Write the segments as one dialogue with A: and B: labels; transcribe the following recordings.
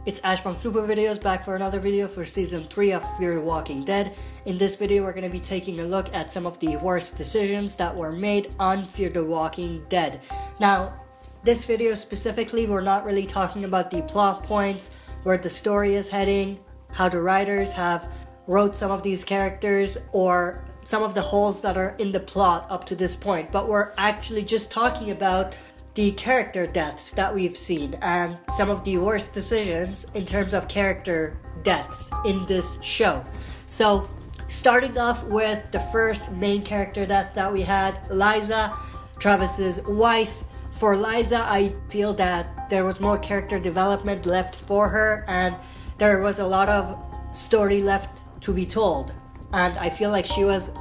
A: It's Ash from Super Videos back for another video for Season 3 of Fear the Walking Dead. In this video, we're going to be taking a look at some of the worst decisions that were made on Fear the Walking Dead. Now, this video specifically, we're not really talking about the plot points, where the story is heading, how the writers have wrote some of these characters, or some of the holes that are in the plot up to this point, but we're actually just talking about the character deaths that we've seen and some of the worst decisions in terms of character deaths in this show. So starting off with the first main character death that we had, Liza, Travis's wife. For Liza, I feel that there was more character development left for her and there was a lot of story left to be told, and I feel like she was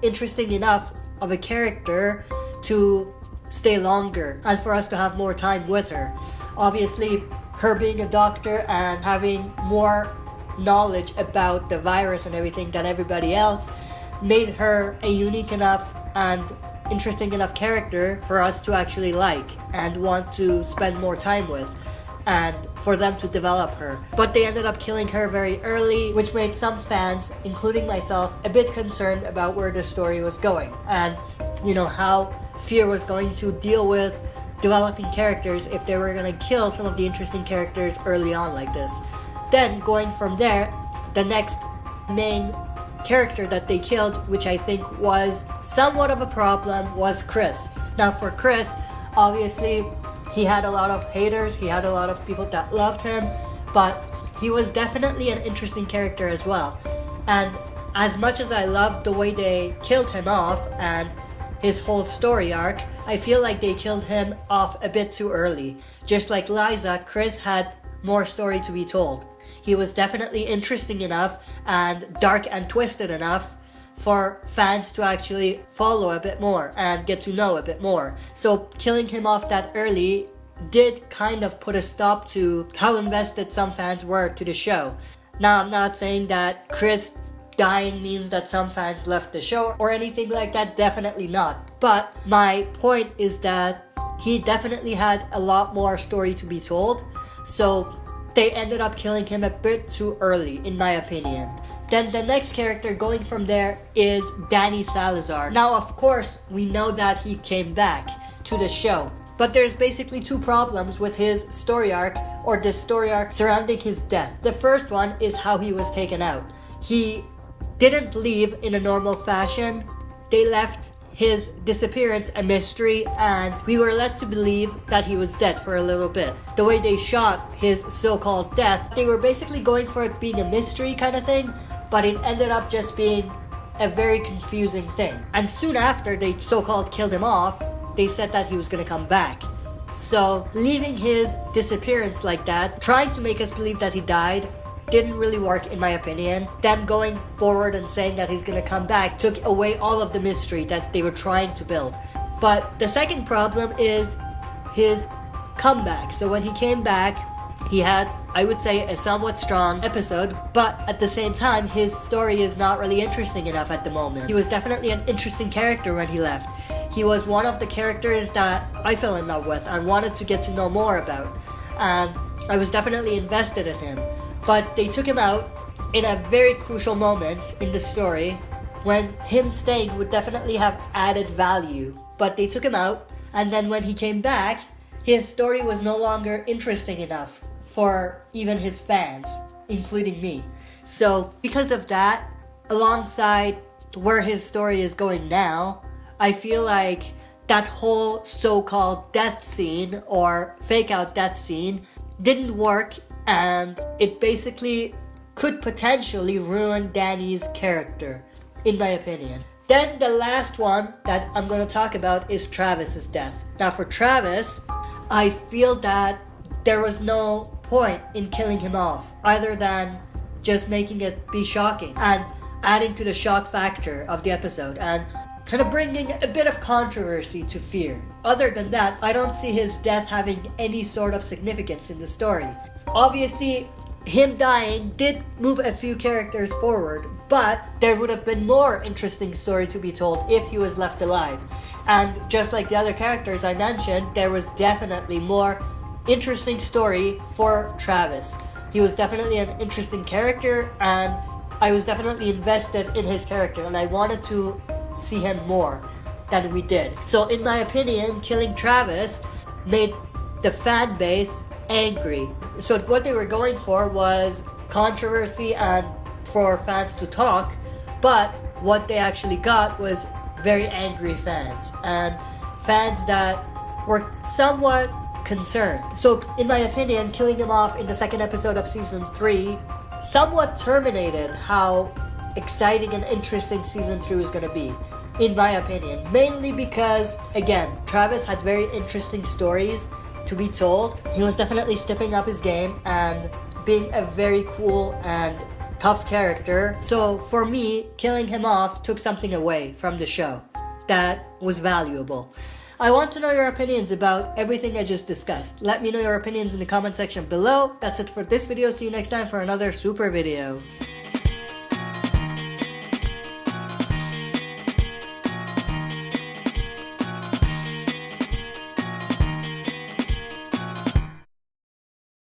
A: interesting enough of a character to stay longer and for us to have more time with her. Obviously, her being a doctor and having more knowledge about the virus and everything than everybody else made her a unique enough and interesting enough character for us to actually like and want to spend more time with, and for them to develop her. But they ended up killing her very early, which made some fans, including myself, a bit concerned about where the story was going and how Fear was going to deal with developing characters if they were going to kill some of the interesting characters early on like this. Then going from there, the next main character that they killed, which I think was somewhat of a problem, was Chris. Now for Chris, obviously he had a lot of haters, he had a lot of people that loved him, but he was definitely an interesting character as well. And as much as I loved the way they killed him off and his whole story arc, I feel like they killed him off a bit too early. Just like Liza, Chris had more story to be told. He was definitely interesting enough and dark and twisted enough for fans to actually follow a bit more and get to know a bit more. So killing him off that early did kind of put a stop to how invested some fans were to the show. Now, I'm not saying that Chris dying means that some fans left the show or anything like that, definitely not. But my point is that he definitely had a lot more story to be told, so they ended up killing him a bit too early, in my opinion. Then the next character going from there is Danny Salazar. Now, of course, we know that he came back to the show, but there's basically two problems with his story arc, or the story arc surrounding his death. The first one is how he was taken out. He didn't leave in a normal fashion. They left his disappearance a mystery, and we were led to believe that he was dead for a little bit. The way they shot his so-called death, they were basically going for it being a mystery kind of thing, but it ended up just being a very confusing thing. And soon after they so-called killed him off, they said that he was gonna come back. So leaving his disappearance like that, trying to make us believe that he died, didn't really work in my opinion. Them going forward and saying that he's gonna come back took away all of the mystery that they were trying to build. But the second problem is his comeback. So when he came back, he had, I would say, a somewhat strong episode, but at the same time, his story is not really interesting enough at the moment. He was definitely an interesting character when he left. He was one of the characters that I fell in love with and wanted to get to know more about, and I was definitely invested in him. But they took him out in a very crucial moment in the story when him staying would definitely have added value. But they took him out, and then when he came back, his story was no longer interesting enough for even his fans, including me. So because of that, alongside where his story is going now, I feel like that whole so-called death scene or fake out death scene didn't work, and it basically could potentially ruin Danny's character, in my opinion. Then the last one that I'm going to talk about is Travis's death. Now for Travis, I feel that there was no point in killing him off, other than just making it be shocking and adding to the shock factor of the episode and kind of bringing a bit of controversy to Fear. Other than that, I don't see his death having any sort of significance in the story. Obviously, him dying did move a few characters forward, but there would have been more interesting story to be told if he was left alive. And just like the other characters I mentioned, there was definitely more interesting story for Travis. He was definitely an interesting character, and I was definitely invested in his character, and I wanted to see him more than we did. So in my opinion, killing Travis made the fan base angry. So what they were going for was controversy and for fans to talk, but what they actually got was very angry fans and fans that were somewhat concerned. So in my opinion, killing him off in the second episode of season 3 somewhat terminated how exciting and interesting season 3 was going to be, in my opinion. Mainly because, again, Travis had very interesting stories to be told. He was definitely stepping up his game and being a very cool and tough character. So for me, killing him off took something away from the show that was valuable. I want to know your opinions about everything I just discussed. Let me know your opinions in the comment section below. That's it for this video. See you next time for another super video.